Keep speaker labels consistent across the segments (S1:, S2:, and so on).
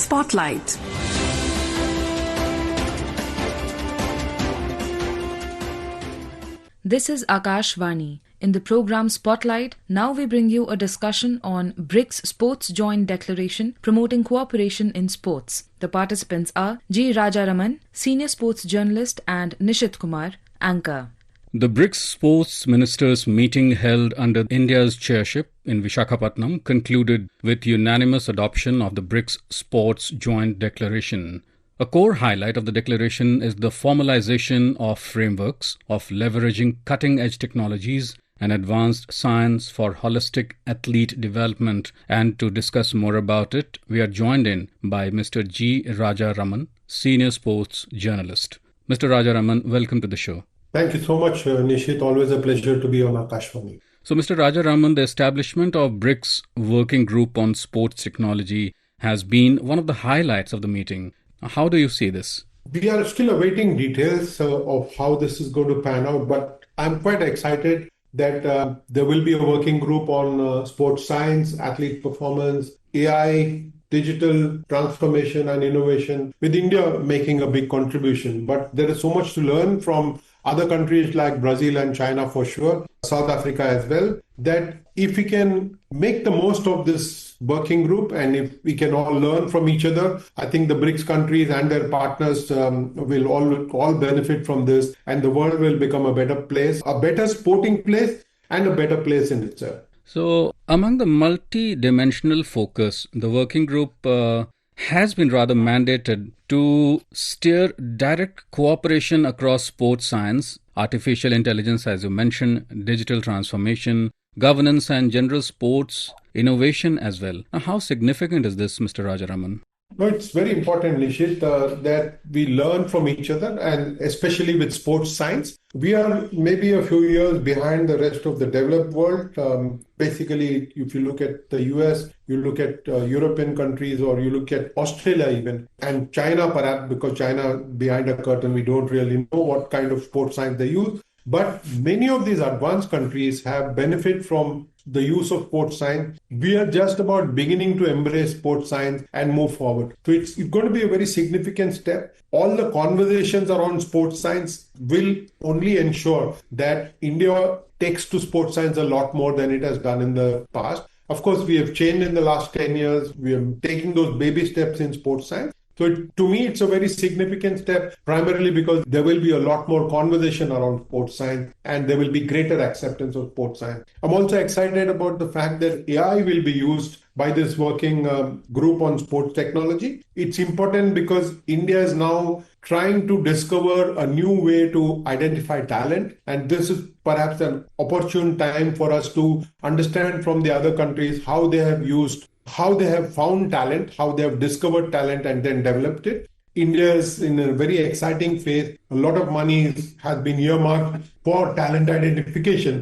S1: Spotlight.
S2: This is Akashvani. In the program Spotlight, now we bring you a discussion on BRICS Sports Joint Declaration promoting cooperation in sports. The participants are G.Rajaraman, Senior Sports Journalist, and Nishit Kumar, Anchor.
S3: The BRICS Sports Ministers Meeting held under India's chairship in Visakhapatnam concluded with unanimous adoption of the BRICS Sports Joint Declaration. A core highlight of the declaration is the formalization of frameworks of leveraging cutting-edge technologies and advanced science for holistic athlete development. And to discuss more about it, we are joined in by Mr. G.Rajaraman, Senior Sports Journalist. Mr. Rajaraman, welcome to the show.
S4: Thank you so much, Nishit. Always a pleasure to be on Akashvani.
S3: So, Mr. Rajaraman, the establishment of BRICS Working Group on Sports Technology has been one of the highlights of the meeting. How do you see this?
S4: We are still awaiting details of how this is going to pan out, but I'm quite excited that there will be a working group on sports science, athlete performance, AI, digital transformation and innovation, with India making a big contribution. But there is so much to learn from other countries like Brazil and China for sure, South Africa as well, that if we can make the most of this working group and if we can all learn from each other, I think the BRICS countries and their partners will all benefit from this, and the world will become a better place, a better sporting place and a better place in itself.
S3: So, among the multi-dimensional focus, the working group has been rather mandated to steer direct cooperation across sports science, artificial intelligence, as you mentioned, digital transformation, governance and general sports innovation as well. Now, how significant is this, Mr. Rajaraman?
S4: No, it's very important, Nishit, that we learn from each other, and especially with sports science. We are maybe a few years behind the rest of the developed world. Basically, if you look at the US, you look at European countries, or you look at Australia even, and China perhaps, because China behind a curtain, we don't really know what kind of sports science they use. But many of these advanced countries have benefited from the use of sports science. We are just about beginning to embrace sports science and move forward. So it's going to be a very significant step. All the conversations around sports science will only ensure that India takes to sports science a lot more than it has done in the past. Of course, we have changed in the last 10 years. We are taking those baby steps in sports science. So to me, it's a very significant step, primarily because there will be a lot more conversation around sports science and there will be greater acceptance of sports science. I'm also excited about the fact that AI will be used by this working group on sports technology. It's important because India is now trying to discover a new way to identify talent. And this is perhaps an opportune time for us to understand from the other countries how they have found talent, how they have discovered talent and then developed it. India is in a very exciting phase. A lot of money has been earmarked for talent identification.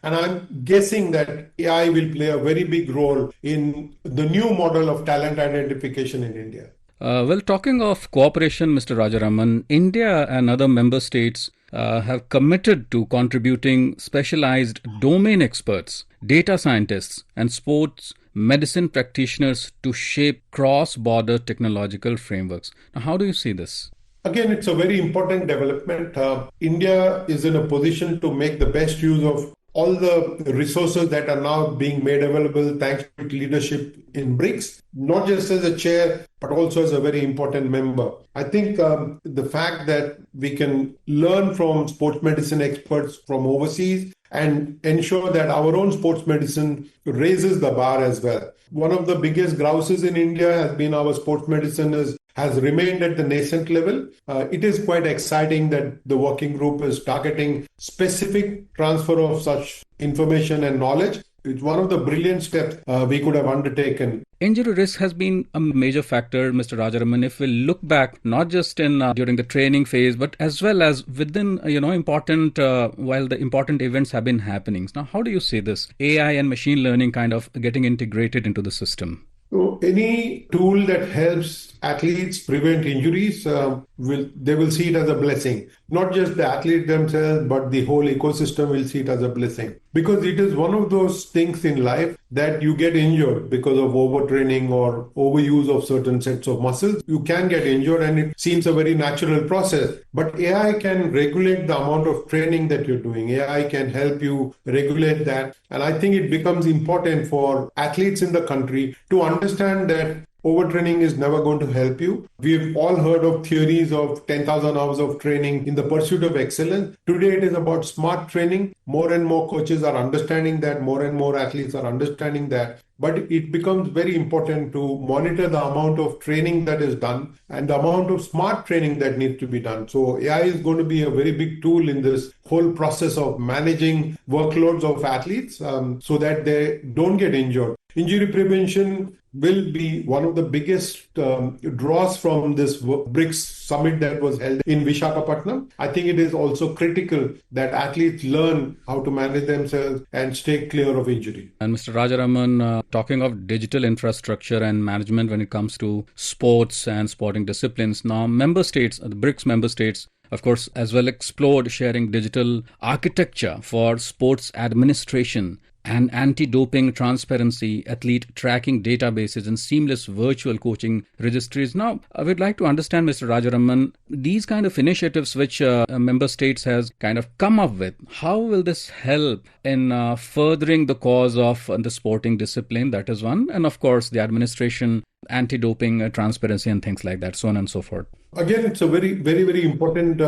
S4: And I'm guessing that AI will play a very big role in the new model of talent identification in India.
S3: Well, talking of cooperation, Mr. Rajaraman, India and other member states have committed to contributing specialized domain experts, data scientists, and sports medicine practitioners to shape cross-border technological frameworks. Now, how do you see this?
S4: Again, it's a very important development. India is in a position to make the best use of all the resources that are now being made available thanks to leadership in BRICS, not just as a chair, but also as a very important member. I think the fact that we can learn from sports medicine experts from overseas and ensure that our own sports medicine raises the bar as well. One of the biggest grouses in India has been our sports medicine has remained at the nascent level. It is quite exciting that the working group is targeting specific transfer of such information and knowledge. It's one of the brilliant steps we could have undertaken.
S3: Injury risk has been a major factor, Mr. Rajaraman. If we look back, not just in during the training phase, but as well as within, important, while the important events have been happening. Now, how do you see this AI and machine learning kind of getting integrated into the system?
S4: So any tool that helps athletes prevent injuries, they will see it as a blessing. Not just the athlete themselves, but the whole ecosystem will see it as a blessing. because it is one of those things in life that you get injured because of overtraining or overuse of certain sets of muscles. You can get injured and it seems a very natural process. But AI can regulate the amount of training that you're doing. AI can help you regulate that. And I think it becomes important for athletes in the country to understand that overtraining is never going to help you. We've all heard of theories of 10,000 hours of training in the pursuit of excellence. Today it is about smart training. More and more coaches are understanding that. More and more athletes are understanding that. But it becomes very important to monitor the amount of training that is done and the amount of smart training that needs to be done. So AI is going to be a very big tool in this whole process of managing workloads of athletes so that they don't get injured. Injury prevention will be one of the biggest draws from this BRICS summit that was held in Visakhapatnam. I think it is also critical that athletes learn how to manage themselves and stay clear of injury.
S3: And Mr. Rajaraman, talking of digital infrastructure and management when it comes to sports and sporting disciplines, now member states, the BRICS member states, of course, as well explored sharing digital architecture for sports administration and anti-doping transparency, athlete tracking databases, and seamless virtual coaching registries. Now, I would like to understand, Mr. Rajaraman, these kind of initiatives which member states has kind of come up with, how will this help in furthering the cause of the sporting discipline? That is one. And of course, the administration, anti-doping transparency and things like that, so on and so forth.
S4: Again, it's a very, very, very important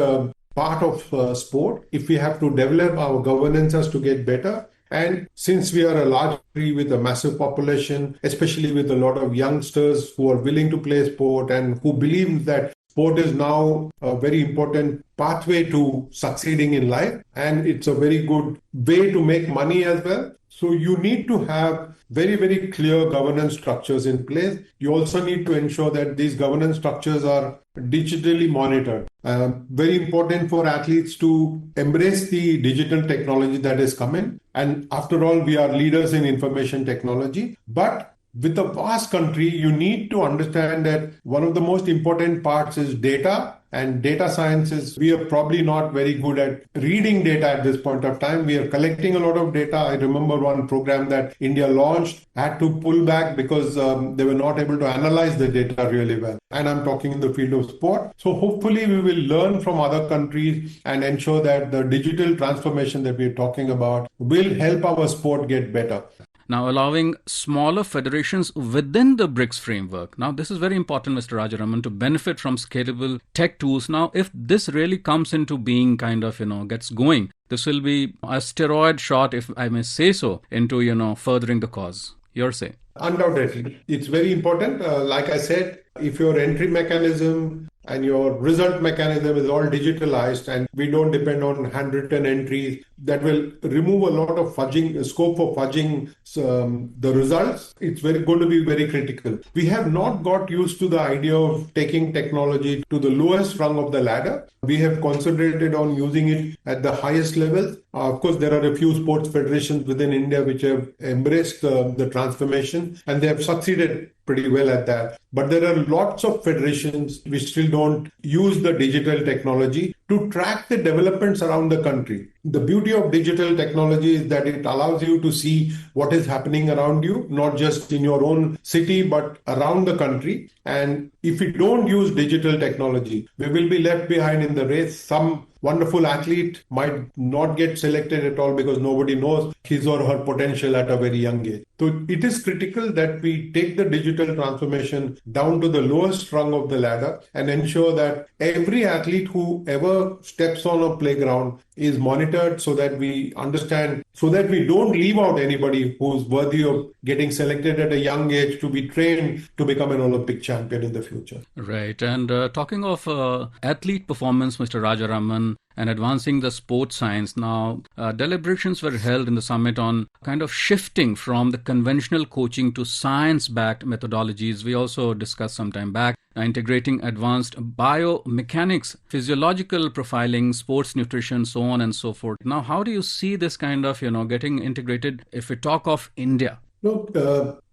S4: part of sport. If we have to develop our governance as to get better, and since we are a large country with a massive population, especially with a lot of youngsters who are willing to play sport and who believe that sport is now a very important pathway to succeeding in life, and it's a very good way to make money as well. So you need to have very, very clear governance structures in place. You also need to ensure that these governance structures are digitally monitored. Very important for athletes to embrace the digital technology that is coming. And after all, we are leaders in information technology. But with a vast country, you need to understand that one of the most important parts is data. And data sciences, we are probably not very good at reading data at this point of time. We are collecting a lot of data. I remember one program that India launched had to pull back because they were not able to analyze the data really well. And I'm talking in the field of sport. So hopefully we will learn from other countries and ensure that the digital transformation that we're talking about will help our sport get better.
S3: Now, allowing smaller federations within the BRICS framework. Now, this is very important, Mr. Rajaraman, to benefit from scalable tech tools. Now, if this really comes into being, gets going, this will be a steroid shot, if I may say so, into, furthering the cause. Your say?
S4: Undoubtedly. It's very important. Like I said, if your entry mechanism and your result mechanism is all digitalized and we don't depend on handwritten entries, that will remove a lot of scope for fudging the results. It's going to be very critical. We have not got used to the idea of taking technology to the lowest rung of the ladder. We have concentrated on using it at the highest level. Of course, there are a few sports federations within India which have embraced the transformation and they have succeeded pretty well at that. But there are lots of federations which still don't use the digital technology to track the developments around the country. The beauty of digital technology is that it allows you to see what is happening around you, not just in your own city, but around the country. And if we don't use digital technology, we will be left behind in the race. Some wonderful athlete might not get selected at all because nobody knows his or her potential at a very young age. So it is critical that we take the digital transformation down to the lowest rung of the ladder and ensure that every athlete who ever steps on a playground is monitored so that we understand, so that we don't leave out anybody who's worthy of getting selected at a young age to be trained to become an Olympic champion in the future.
S3: Right. And talking of athlete performance, Mr. Rajaraman, and advancing the sports science. Now, deliberations were held in the summit on kind of shifting from the conventional coaching to science-backed methodologies. We also discussed some time back integrating advanced biomechanics, physiological profiling, sports nutrition, so on and so forth. Now, how do you see this kind of, getting integrated if we talk of India?
S4: Look,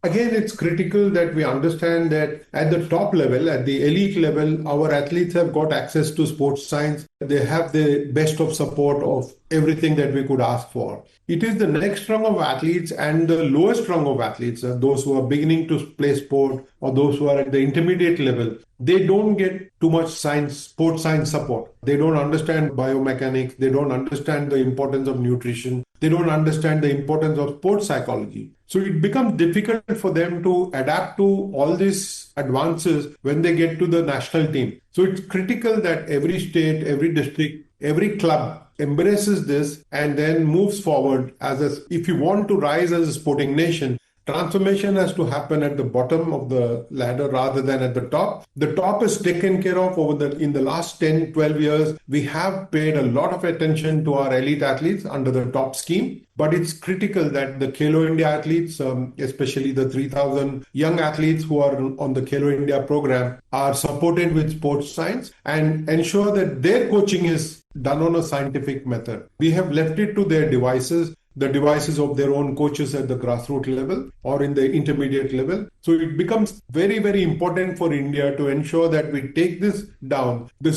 S4: again, it's critical that we understand that at the top level, at the elite level, our athletes have got access to sports science. They have the best of support of everything that we could ask for. It is the next rung of athletes and the lowest rung of athletes, those who are beginning to play sport or those who are at the intermediate level. They don't get too much sports science support. They don't understand biomechanics. They don't understand the importance of nutrition. They don't understand the importance of sports psychology. So it becomes difficult for them to adapt to all these advances when they get to the national team. So it's critical that every state, every district, every club embraces this and then moves forward if you want to rise as a sporting nation. Transformation has to happen at the bottom of the ladder rather than at the top. The top is taken care of in the last 10, 12 years. We have paid a lot of attention to our elite athletes under the top scheme. But it's critical that the Khelo India athletes, especially the 3,000 young athletes who are on the Khelo India program, are supported with sports science and ensure that their coaching is done on a scientific method. We have left it to their devices, the devices of their own coaches at the grassroots level or in the intermediate level. So it becomes very, very important for India to ensure that we take this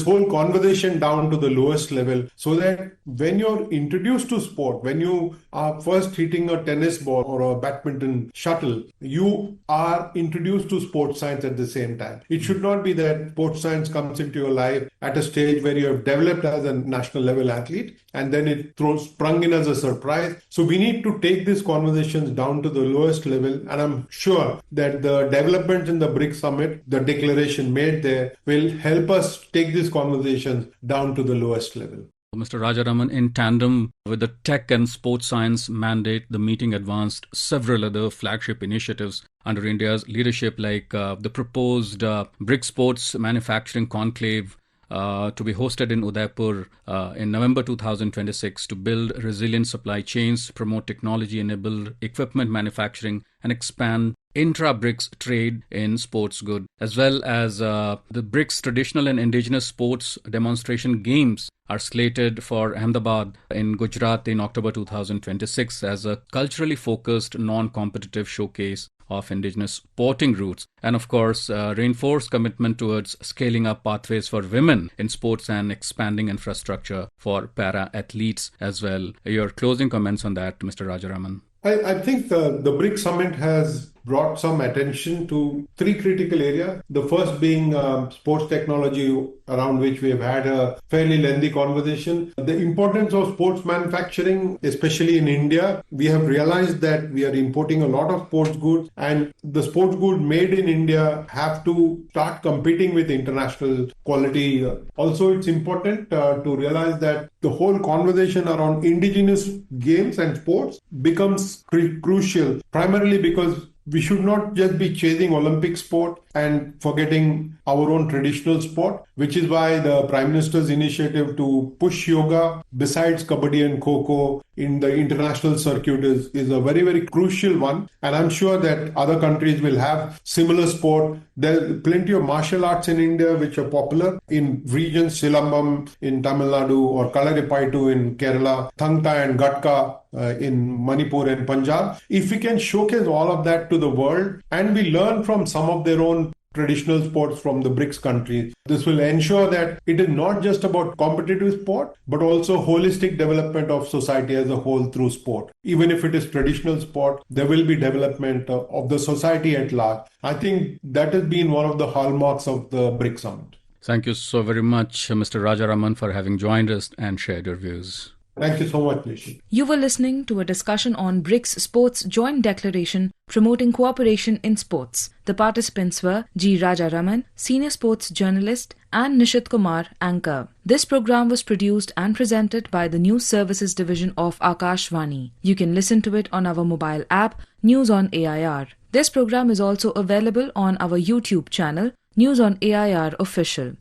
S4: whole conversation down to the lowest level, so that when you're introduced to sport, when you are first hitting a tennis ball or a badminton shuttle, you are introduced to sports science at the same time. It should not be that sports science comes into your life at a stage where you have developed as a national level athlete and then it sprung in as a surprise. So we need to take these conversations down to the lowest level, and I'm sure that the developments in the BRICS Summit, the declaration made there, will help us take these conversations down to the lowest level.
S3: Mr. Rajaraman, in tandem with the tech and sports science mandate, the meeting advanced several other flagship initiatives under India's leadership, like the proposed BRICS Sports Manufacturing Conclave, to be hosted in Udaipur in November 2026 to build resilient supply chains, promote technology-enabled equipment manufacturing, and expand intra-BRICS trade in sports goods, as well as the BRICS Traditional and Indigenous Sports Demonstration Games are slated for Ahmedabad in Gujarat in October 2026 as a culturally focused, non-competitive showcase of indigenous sporting roots, and of course reinforced commitment towards scaling up pathways for women in sports and expanding infrastructure for para-athletes as well. Your closing comments on that, Mr. Rajaraman?
S4: I think the BRICS Summit has brought some attention to three critical areas. The first being sports technology, around which we have had a fairly lengthy conversation. The importance of sports manufacturing, especially in India. We have realized that we are importing a lot of sports goods, and the sports goods made in India have to start competing with international quality. Also, it's important to realize that the whole conversation around indigenous games and sports becomes crucial, primarily because we should not just be chasing Olympic sport and forgetting our own traditional sport, which is why the Prime Minister's initiative to push yoga besides Kabaddi and Kho-Kho in the international circuit is a very, very crucial one. And I'm sure that other countries will have similar sport. There's plenty of martial arts in India which are popular in regions, Silambam in Tamil Nadu or Kalaripaitu in Kerala, Thangta and Gatka in Manipur and Punjab. If we can showcase all of that to the world and we learn from some of their own traditional sports from the BRICS countries, this will ensure that it is not just about competitive sport, but also holistic development of society as a whole through sport. Even if it is traditional sport, there will be development of the society at large. I think that has been one of the hallmarks of the BRICS Summit.
S3: Thank you so very much, Mr. Rajaraman, for having joined us and shared your views.
S4: Thank you so much, Nishit.
S2: You were listening to a discussion on BRICS Sports Joint Declaration promoting cooperation in sports. The participants were G.Rajaraman, Senior Sports Journalist, and Nishit Kumar, Anchor. This program was produced and presented by the News Services Division of Akashvani. You can listen to it on our mobile app, News on AIR. This program is also available on our YouTube channel, News on AIR Official.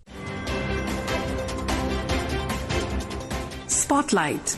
S1: Spotlight.